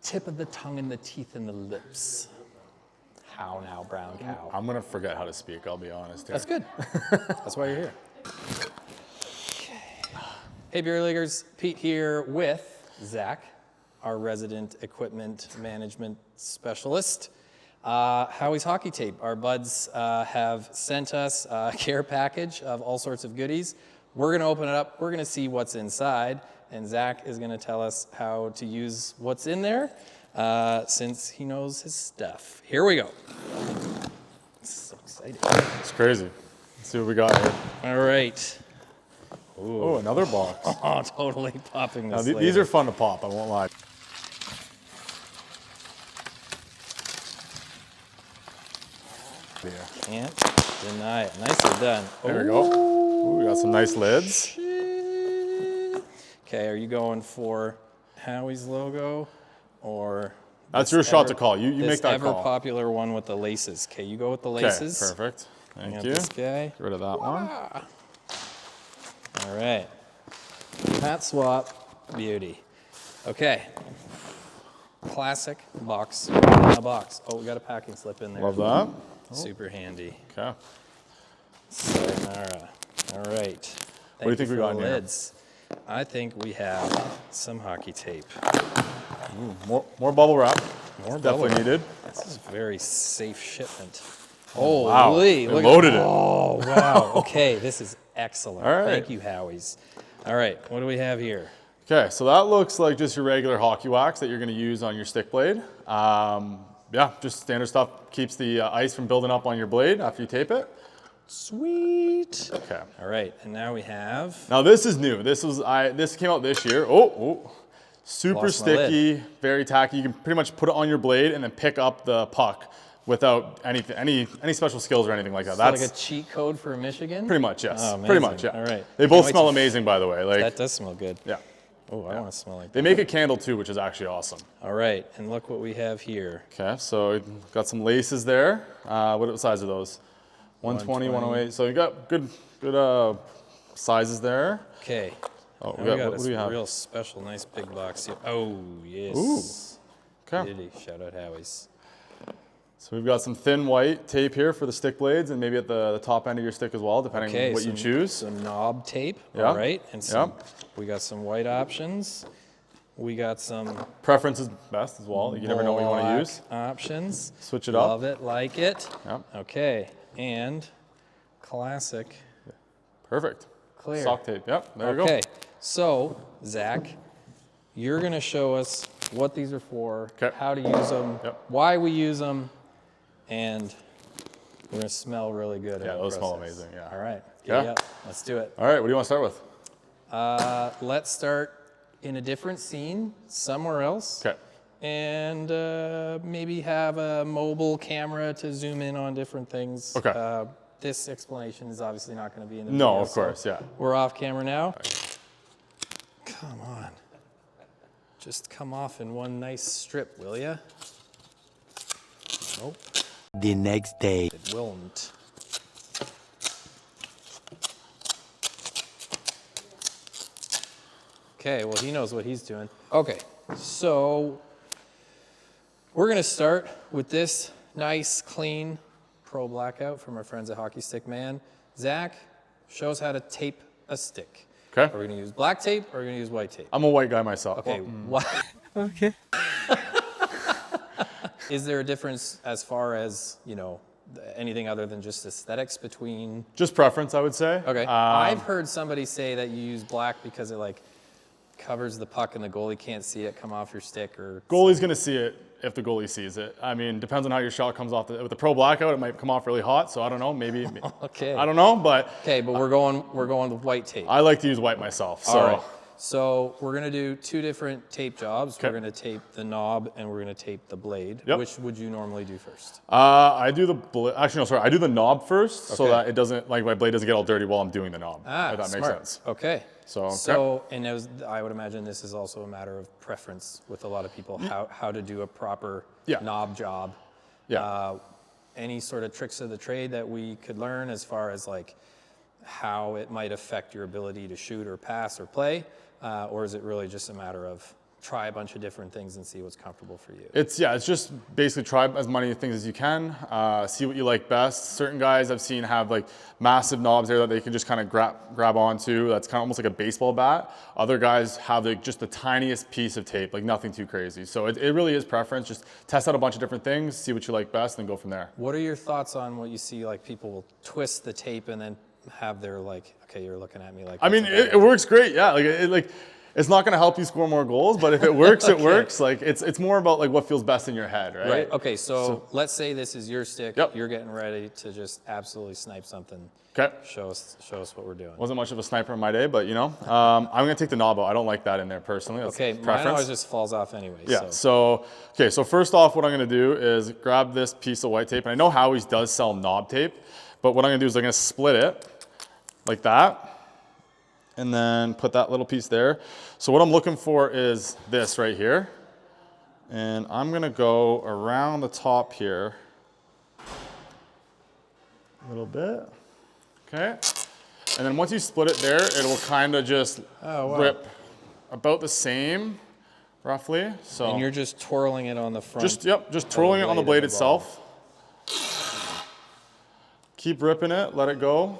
tip of the tongue and the teeth and the lips. How now, brown cow? I'm gonna forget how to speak, I'll be honest here. That's good. That's why you're here. Hey, Beer Leaguers, Pete here with Zach, our resident equipment management specialist. Howie's Hockey Tape. Our buds have sent us a care package of all sorts of goodies. We're gonna open it up, we're gonna see what's inside, and Zach is gonna tell us how to use what's in there since he knows his stuff. Here we go. This is so exciting. It's crazy. Let's see what we got here. All right. Ooh. Oh, another box. Oh, totally popping this Now, these are fun to pop, I won't lie. Can't deny it. Nicely done. There we go. Ooh, we got some nice lids. Okay, are you going for Howie's logo or? That's your shot to call. You make that ever call. popular one with the laces. Okay, you go with the laces. Okay, perfect. Thank Got you. this guy. Get rid of that one. All right. Hat swap beauty. Okay. Classic box in a box. Oh, we got a packing slip in there. Love that. Super handy. Okay. Sayonara. All right. What do you think we got in here? Lids. I think we have some hockey tape. Ooh, more bubble wrap. More Definitely bubble. needed. This is very safe shipment. Oh, wow. Holy, They look loaded it. Oh, wow. Okay, this is excellent. All right. Thank you, Howie's. All right, what do we have here? Okay, so that looks like just your regular hockey wax that you're going to use on your stick blade. Yeah, just standard stuff. Keeps the ice from building up on your blade after you tape it. Sweet. Okay. All right, and now we have. Now this is new. This came out this year. Oh. Super Lost my sticky, very tacky. You can pretty much put it on your blade and then pick up the puck without any special skills or anything like that. That's like a cheat code for Michigan? Pretty much, yes. Oh, pretty amazing. much, yeah. All right. They both Can't wait smell to- amazing, by the way. Like, That does smell good. yeah. Oh, I want to smell like They that. make a candle too, which is actually awesome. All right, and look what we have here. Okay, so got some laces there. What size are those? 120, 108. So you got good sizes there. Okay. Oh, Now we got what do we a have? real special, nice big box here. Oh, yes. Ooh. Okay. Beauty. Shout out Howie's. So we've got some thin white tape here for the stick blades and maybe at the top end of your stick as well, depending on what you choose. Some knob tape, Yeah. all right. And we got some white options. We got some Preference is best as well. You never know what you want to black use. options. Switch it up. Love it, like it. Yeah. Okay, and classic Perfect. clear. Sock tape. Yep, there we go. Okay, so Zach, you're gonna show us what these are for, Okay. how to use them, Yep. why we use them, and we're gonna smell really good. in Yeah, the those smell process. amazing, yeah. All right. Yeah. Yep. Let's do it. All right, what do you want to start with? Let's start in a different scene somewhere else. Okay. And maybe have a mobile camera to zoom in on different things. Okay. This explanation is obviously not going to be in the No, video, of course, yeah. We're off camera now. Come on. Just come off in one nice strip, will ya? Nope, The next day. it won't. Okay, well, he knows what he's doing. Okay, so we're gonna start with this nice, clean Pro Blackout from our friends at Hockey Stick Man. Zach, show us how to tape a stick. Okay. Are we gonna use black tape or are we gonna use white tape? I'm a white guy myself. Okay, Well, what? Okay. Is there a difference as far as, anything other than just aesthetics between? just preference, I would say. Okay, I've heard somebody say that you use black because it covers the puck and the goalie can't see it come off your stick or. Goalie's going to see it if the goalie sees it. I mean, depends on how your shot comes off. With the Pro Blackout, it might come off really hot, so I don't know, maybe. Okay. I don't know, but Okay, but we're going with white tape. I like to use white myself. So All right. So we're gonna do two different tape jobs. Okay. We're gonna tape the knob and we're gonna tape the blade. Yep. Which would you normally do first? I do I do the knob first so Okay. that it doesn't, my blade doesn't get all dirty while I'm doing the knob. If that makes smart. sense. Okay. So, and I would imagine this is also a matter of preference with a lot of people, how to do a proper Yeah. knob job. Yeah. Any sort of tricks of the trade that we could learn as far as how it might affect your ability to shoot or pass or play? Or is it really just a matter of try a bunch of different things and see what's comfortable for you. It's just basically try as many things as you can, see what you like best. Certain guys I've seen have like massive knobs there that they can just kind of grab onto. That's kind of almost like a baseball bat. Other guys have like just the tiniest piece of tape, like nothing too crazy. So it really is preference. Just test out a bunch of different things, see what you like best, and go from there. What are your thoughts on what you see, like people will twist the tape and then have their like, okay, you're looking at me like. I mean, it works great. Yeah, it's not going to help you score more goals, but if it works, it works. Like it's more about like what feels best in your head, right? Right. Okay. So let's say this is your stick. Yep. You're getting ready to just absolutely snipe something. Okay. Show us what we're doing. Wasn't much of a sniper in my day, but I'm going to take the knob out. I don't like that in there personally. That's Okay. Mine preference. always just falls off anyway. Yeah. So first off, what I'm going to do is grab this piece of white tape, and I know Howie's does sell knob tape, but what I'm going to do is I'm going to split it like that. And then put that little piece there. So what I'm looking for is this right here. And I'm gonna go around the top here a little bit. Okay. And then once you split it there, it will kind of just rip about the same, roughly. So And you're just twirling it on the front. just twirling it on the blade itself. Keep ripping it, let it go.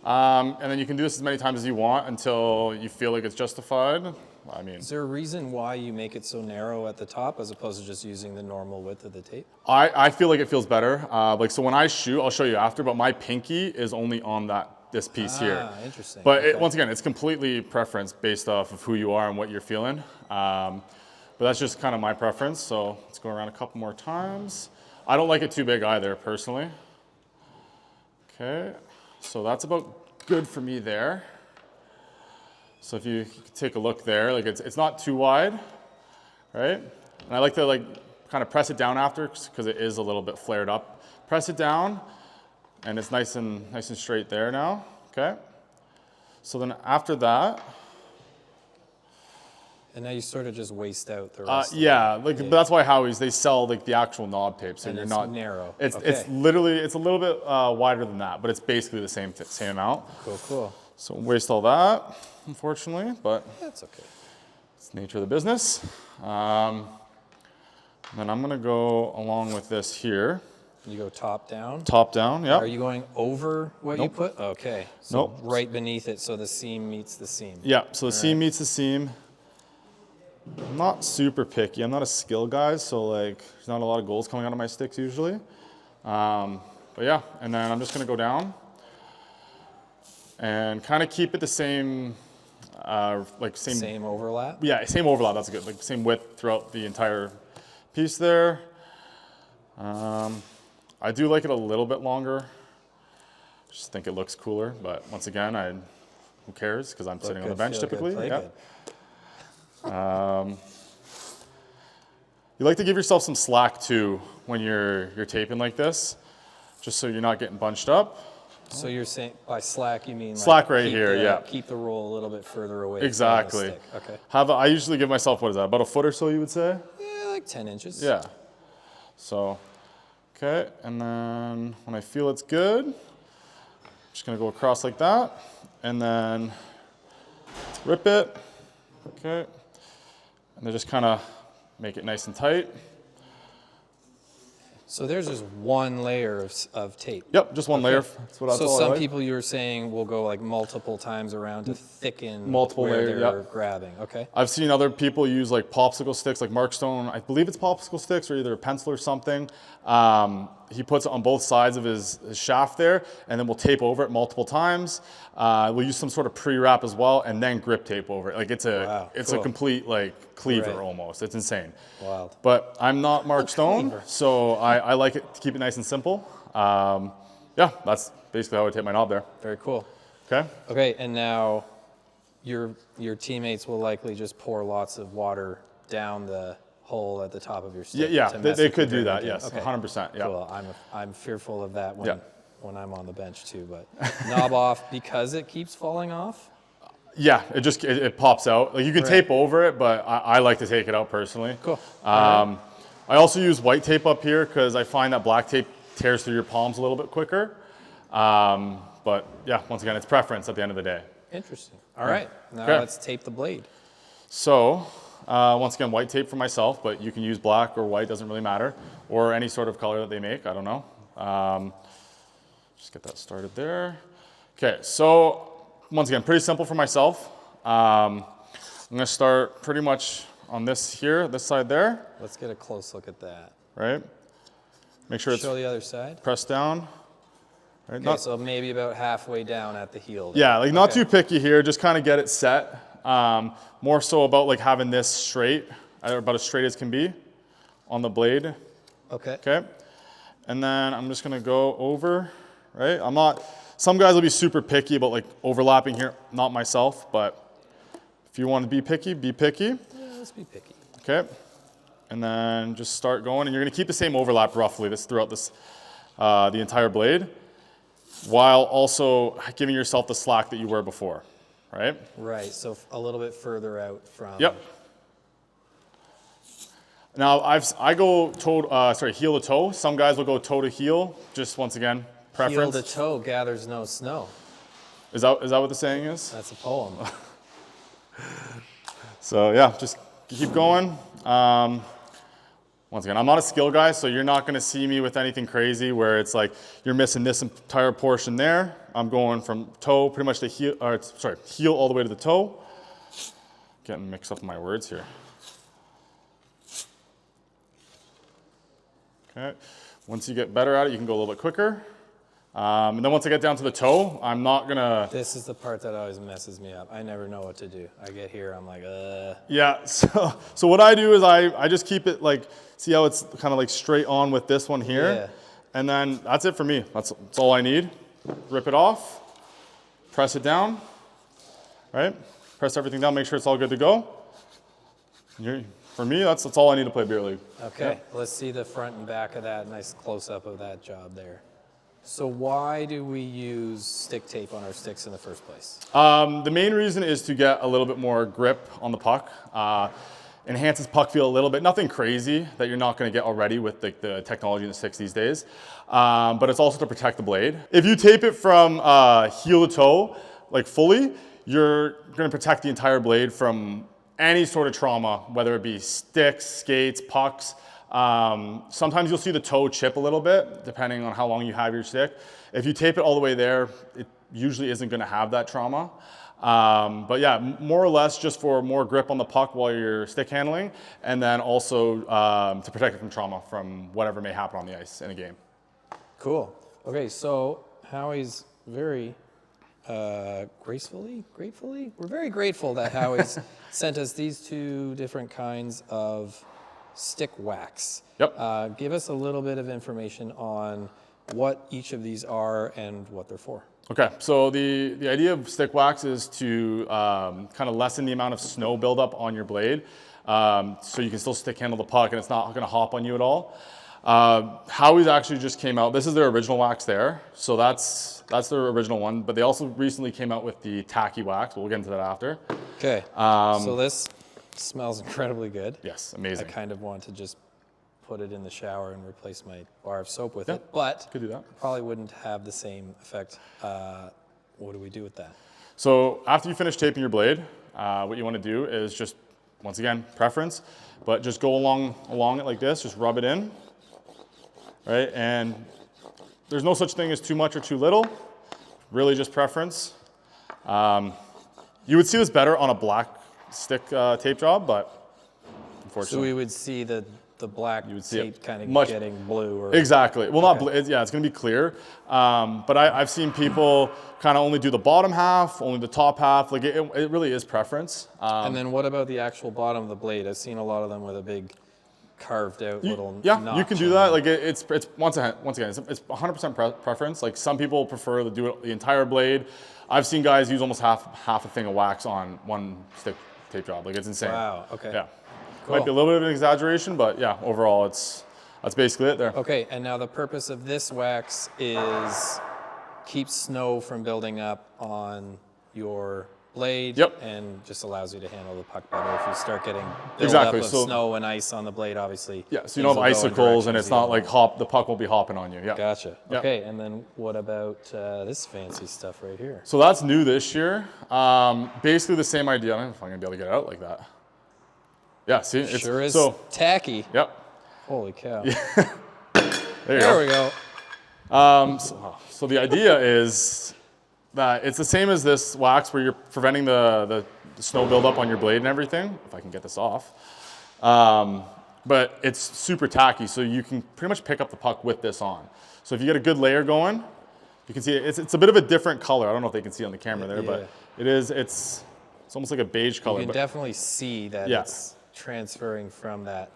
And then you can do this as many times as you want until you feel like it's justified. I mean, Is there a reason why you make it so narrow at the top as opposed to just using the normal width of the tape? I feel like it feels better. So when I shoot, I'll show you after, but my pinky is only on this piece here. Interesting. But Okay. once again, it's completely preference based off of who you are and what you're feeling. But that's just kind of my preference. So let's go around a couple more times. I don't like it too big either, personally. Okay. So that's about good for me there. So if you take a look there, like it's not too wide, right? And I like to kind of press it down after because it is a little bit flared up. Press it down, and it's nice and straight there now. Okay. So then after that, And now you sort of just waste out the rest. yeah, but that's why Howie's they sell like the actual knob tape, so And you're it's not narrow. It's Okay. literally a little bit wider than that, but it's basically the same amount. Cool. So waste all that, unfortunately, but That's okay. it's the nature of the business. And then I'm gonna go along with this here, You go top down. top down. Yeah. Are you going over what you Nope. put? Okay. So Nope. right beneath it, so the seam meets the seam. Yeah. So the seam meets the seam. I'm not super picky. I'm not a skill guy, so like there's not a lot of goals coming out of my sticks usually. But yeah, and then I'm just gonna go down and kind of keep it the same, Same overlap. Yeah, same overlap. That's good. Like same width throughout the entire piece there. I do like it a little bit longer. Just think it looks cooler, but once again, who cares? Because I'm sitting on the bench Feel good, typically. play Yeah. good. You like to give yourself some slack too when you're taping like this, just so you're not getting bunched up. So you're saying by slack you mean Slack right keep here, yeah. Keep the roll a little bit further away. Exactly. From the stick. Okay. I usually give myself, what is that, about a foot or so you would say? Yeah, like 10 inches. Yeah. So, okay, and then when I feel it's good, I'm just gonna go across like that, and then rip it, okay, and then just kind of make it nice and tight. So there's just one layer of tape. Yep, just one layer. That's what I So thought. some people you were saying will go like multiple times around to thicken Multiple where layer, they're yep. grabbing. Okay. I've seen other people use like popsicle sticks, like Mark Stone, I believe it's popsicle sticks or either a pencil or something. He puts it on both sides of his shaft there, and then we'll tape over it multiple times. We'll use some sort of pre-wrap as well, and then grip tape over it. Like it's a Cool. complete like cleaver Right. almost. It's insane. Wild. But I'm not Mark Stone, cleaver. so I like it to keep it nice and simple. Yeah, that's basically how I tape my knob there. Very cool. Okay. Okay, and now your teammates will likely just pour lots of water down the hole at the top of your stick. Yeah, to they mess with could your do that. drainage. Yes, Okay. 100%. Yeah. Cool. I'm fearful of that Yeah. when I'm on the bench too. But knob off because it keeps falling off. Yeah, it pops out. Like you can tape over it, but I like to take it out personally. Cool. I also use white tape up here because I find that black tape tears through your palms a little bit quicker. But yeah, once again, it's preference at the end of the day. Interesting. All right, now Okay. let's tape the blade. So Once again, white tape for myself, but you can use black or white, doesn't really matter, or any sort of color that they make, I don't know. Just get that started there. Okay, so once again, pretty simple for myself. I'm gonna start pretty much on this here, this side there, Let's get a close look at that. right? Make sure it's Show the other side. pressed down. Right? Okay, Not, so maybe about halfway down at the heel. there. yeah, like not Okay. too picky here, just kind of get it set. More so about like having this straight, about as straight as can be on the blade, Okay. okay? And then I'm just gonna go over, right? Some guys will be super picky about like overlapping here, not myself, but if you want to be picky, Yeah, let's be picky. okay? And then just start going, and you're gonna keep the same overlap roughly throughout the entire blade, while also giving yourself the slack that you were before, right? Right, so a little bit further out from. Yep. Now I go heel to toe. Some guys will go toe to heel. Just once again, Heel preference. to toe gathers no snow. Is that what the saying is? That's a poem. So yeah, just keep going. Once again, I'm not a skill guy, so you're not going to see me with anything crazy where it's like you're missing this entire portion there. I'm going from toe, pretty much the heel, heel all the way to the toe. Getting mixed up in my words here. Okay. Once you get better at it, you can go a little bit quicker. And then once I get down to the toe, I'm not gonna. This is the part that always messes me up. I never know what to do. I get here, I'm like, Yeah. So what I do is I just keep it like, see how it's kind of like straight on with this one here, Yeah. and then that's it for me. That's all I need. Rip it off, press it down, right? Press everything down, make sure it's all good to go. For me, that's all I need to play beer league. okay, let's see the front and back of that. Nice close up of that job there. So why do we use stick tape on our sticks in the first place? The main reason is to get a little bit more grip on the puck. Enhances puck feel a little bit. Nothing crazy that you're not going to get already with the technology in the sticks these days. But it's also to protect the blade. If you tape it from heel to toe, like fully, you're going to protect the entire blade from any sort of trauma, whether it be sticks, skates, pucks. Sometimes you'll see the toe chip a little bit, depending on how long you have your stick. If you tape it all the way there, it usually isn't going to have that trauma. But yeah, more or less just for more grip on the puck while you're stick handling, and then also to protect it from trauma from whatever may happen on the ice in a game. Cool. Okay, so Howie's very gratefully, we're very grateful that Howie's sent us these two different kinds of stick wax. Yep. Give us a little bit of information on what each of these are and what they're for. Okay, so the idea of stick wax is to kind of lessen the amount of snow buildup on your blade, so you can still stick handle the puck and it's not going to hop on you at all. Howie's actually just came out. This is their original wax there, so that's their original one. But they also recently came out with the tacky wax. We'll get into that after. Okay. So this smells incredibly good. Yes, I amazing. kind of want to just put it in the shower and replace my bar of soap with it, but Could do that. probably wouldn't have the same effect. What do we do with that? So after you finish taping your blade, what you want to do is just, once again, preference, but just go along it like this. Just rub it in, right? And there's no such thing as too much or too little. Really just preference. You would see this better on a black stick tape job, but So unfortunately. we would see the black see it tape kind of much- getting blue or Exactly. Well, not yeah, it's going to be clear. But I've seen people kind of only do the bottom half, only the top half. Like it really is preference. and then what about the actual bottom of the blade? I've seen a lot of them with a big carved out little Yeah, you notch can do in that. it. Like it's once again, it's 100% preference. Like some people prefer to do it the entire blade. I've seen guys use almost half a thing of wax on one stick tape job. Like it's insane. Wow, okay. Yeah. Cool. Might be a little bit of an exaggeration, but yeah, overall that's basically it there. Okay, and now the purpose of this wax is keep snow from building up on your blade. Yep. And just allows you to handle the puck better. If you start getting build Exactly, up of so- snow and ice on the blade, obviously. Yeah, so you don't have things will go in icicles and directions it's you not don't like want. the puck won't be hopping on you. Yeah. Gotcha. Yep. Okay, and then what about this fancy stuff right here? So that's new this year. Basically the same idea. I don't know if I'm gonna be able to get it out like that. Yeah, see? It's, Sure is so, tacky. yep. Holy cow. There you There go. we go. So the idea is that it's the same as this wax where you're preventing the snow buildup on your blade and everything, if I can get this off. But it's super tacky, so you can pretty much pick up the puck with this on. So if you get a good layer going, you can see it's a bit of a different color. I don't know if they can see on the camera there, but it's almost like a beige color. You can but definitely see that Yeah. it's transferring from that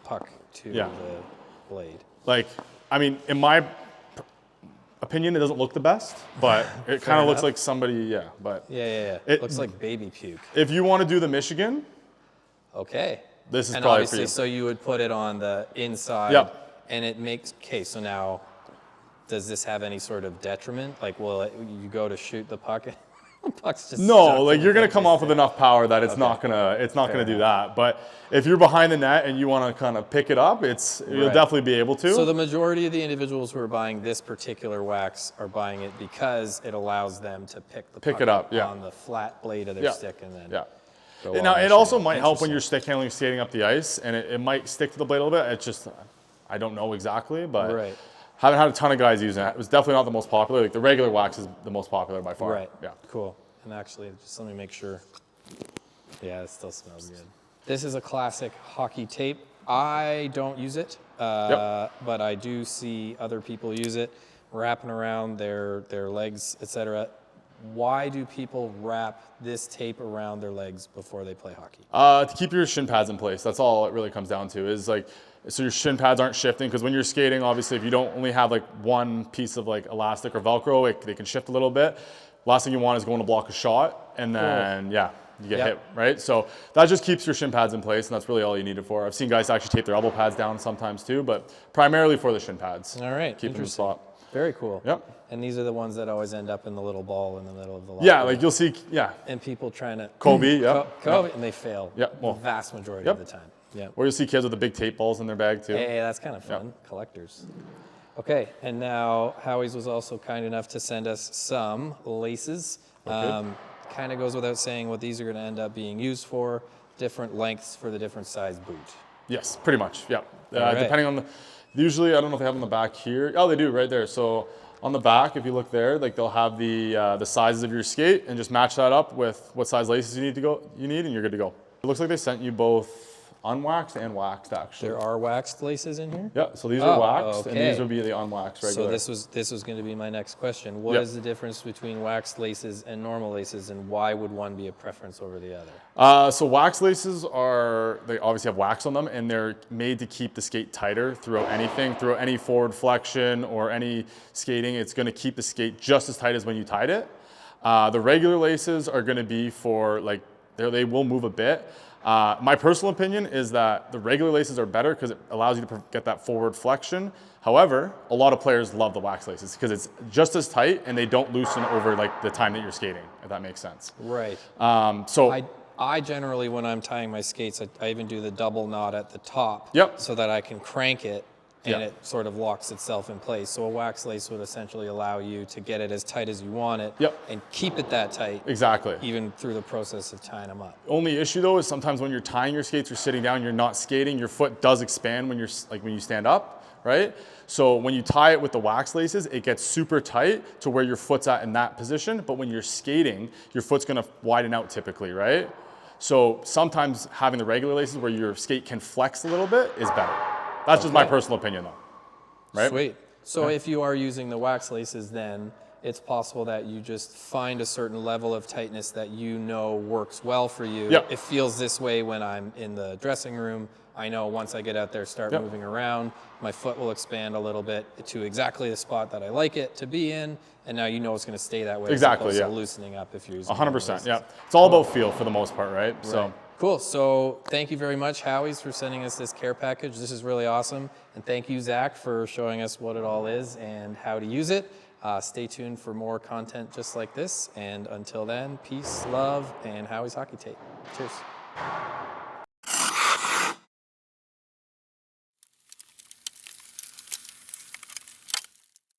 puck to Yeah. the blade. like, I mean, in my opinion, it doesn't look the best, but it kind of looks enough. like somebody, yeah. But Yeah. It- Looks like baby puke. if you want to do the Michigan, Okay. this is And probably obviously, for you. so you would put it on the inside. Yep. And it makes, okay, so now, does this have any sort of detriment? Like, will it, you go to shoot the puck, and the puck's just No, stuck like in you're the gonna thing? come off with enough power that it's not gonna do that. But if you're behind the net and you want to kind of pick it up, you'll Right. definitely be able to. So the majority of the individuals who are buying this particular wax are buying it because it allows them to pick the puck it up, yeah. on the flat blade of their yeah, stick and then yeah. go And on now and it shoot also it. might help when Interesting. you're stick handling, skating up the ice, and it might stick to the blade a little bit. It's just I don't know exactly, but Right. haven't had a ton of guys using it. It was definitely not the most popular. Like the regular wax is the most popular by far. Right. Yeah. Cool. And actually, just let me make sure. Yeah, it still smells good. This is a classic hockey tape. I don't use it, but I do see other people use it, wrapping around their legs, etc. Why do people wrap this tape around their legs before they play hockey? To keep your shin pads in place. That's all it really comes down to. Is like so your shin pads aren't shifting because when you're skating, obviously, if you don't only have like one piece of like elastic or Velcro, they can shift a little bit. Last thing you want is going to block a shot, and then you get Yep. hit, right? So that just keeps your shin pads in place, and that's really all you need it for. I've seen guys actually tape their elbow pads down sometimes too, but primarily for the shin pads. All right, Keep them in interesting. spot. Very cool. Yep. And these are the ones that always end up in the little ball in the middle of the locker. Yeah, like you'll see, and people trying to Kobe, yeah. Kobe, and they fail. Yeah, well, the vast majority yep. of the time. Yeah. Or you'll see kids with the big tape balls in their bag too. Hey, that's kind of fun. Collectors. Okay, and now Howie's was also kind enough to send us some laces. Kind of goes without saying what these are going to end up being used for. Different lengths for the different size boot. Yes, pretty much. Yeah. right. Depending on usually I don't know if they have on the back here. Oh, they do right there. So on the back, if you look there, like they'll have the sizes of your skate and just match that up with what size laces you need, and you're good to go. It looks like they sent you both unwaxed and waxed actually. There are waxed laces in here. Yeah. So these are Oh, waxed, and okay. these would be the unwaxed regular. So this was going to be my next question. What is Yep. the difference between waxed laces and normal laces, and why would one be a preference over the other? So wax laces they obviously have wax on them, and they're made to keep the skate tighter throughout anything, throughout any forward flexion or any skating. It's going to keep the skate just as tight as when you tied it. The regular laces are going to be for like they will move a bit. My personal opinion is that the regular laces are better because it allows you to get that forward flexion. However, a lot of players love the wax laces because it's just as tight and they don't loosen over like the time that you're skating, if that makes sense. Right. So I generally, when I'm tying my skates, I even do the double knot at the top. Yep. So that I can crank it and Yeah. it sort of locks itself in place. So a wax lace would essentially allow you to get it as tight as you want it. Yep. And keep it that tight. exactly. Even through the process of tying them up. Only issue though is sometimes when you're tying your skates or sitting down, you're not skating. Your foot does expand when you stand up, right? So when you tie it with the wax laces, it gets super tight to where your foot's at in that position. But when you're skating, your foot's gonna widen out typically, right? So sometimes having the regular laces where your skate can flex a little bit is better. That's just my personal opinion though, right? Sweet. So if you are using the wax laces, then it's possible that you just find a certain level of tightness that you know works well for you. Yep. It feels this way when I'm in the dressing room. I know once I get out there, start Yep. moving around, my foot will expand a little bit to exactly the spot that I like it to be in, and now you know it's going to stay that way. Exactly, as opposed to yeah. loosening up if you're using 100%, laces. yeah. It's all about feel for the most part, right? So. Cool. So thank you very much, Howie's, for sending us this care package. This is really awesome. And thank you, Zach, for showing us what it all is and how to use it. Stay tuned for more content just like this. And until then, peace, love, and Howie's Hockey Tape. Cheers.